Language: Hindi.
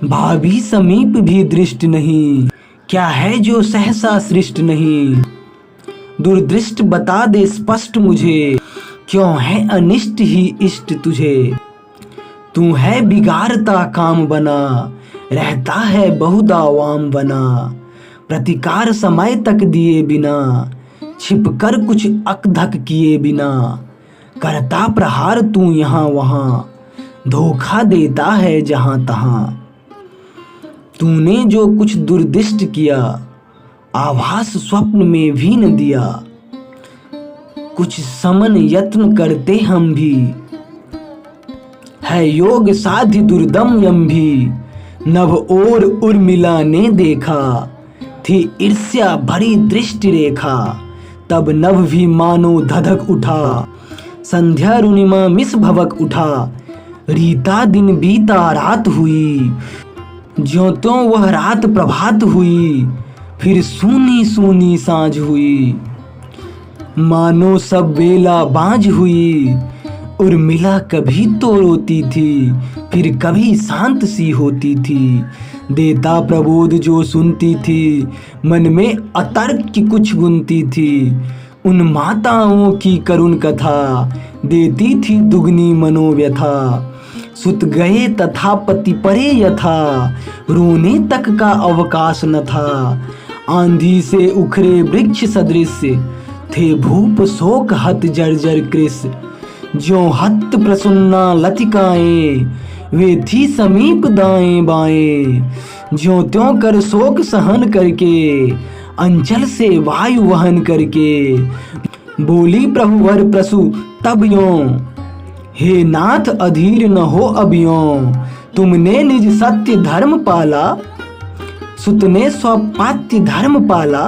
भाभी समीप भी दृष्ट नहीं, क्या है जो सहसा सृष्ट नहीं। दुर्दृष्ट बता दे स्पष्ट मुझे, क्यों है अनिष्ट ही इष्ट तुझे। तू है बिगाड़ता काम बना, रहता है बहुधा वाम बना। प्रतिकार समय तक दिए बिना, छिप कर कुछ अकधक किए बिना। करता प्रहार तू यहाँ वहाँ, धोखा देता है जहाँ तहाँ। तूने जो कुछ दुर्दिष्ट किया, आभास स्वप्न में भी न दिया। कुछ समन यत्न करते हम भी, है योग साध्य दुर्दम यम भी। नभ और उर्मिला ने देखा, थी ईर्ष्या भरी दृष्टि रेखा। तब नभ भी मानो धधक उठा, संध्या रुणिमा मिस भवक उठा। रीता दिन बीता रात हुई, ज्यों त्यों वह रात प्रभात हुई। फिर सूनी सूनी सांझ हुई, मानो सब बेला बाँझ हुई। उर्मिला कभी तो रोती थी, फिर कभी शांत सी होती थी। देता प्रबोध जो सुनती थी, मन में अतर्क की कुछ गुनती थी। उन माताओं की करुण कथा, देती थी दुगनी मनोव्यथा। सुत गए तथा पति परे यथा, रोने तक का अवकाश न था। आंधी से उखड़े वृक्ष सदृश, थे भूप शोक हत जर्जर कृश। ज्यों हत प्रसन्ना लतिकाएं, वे थी समीप दाएं बाएं। ज्यों त्यों कर शोक सहन करके, अंचल से वायु वहन करके। बोली प्रभुवर प्रसु तब यों, हे नाथ अधीर न हो अब यों। तुमने निज सत्य धर्म पाला, सुत ने स्वपात्य धर्म पाला।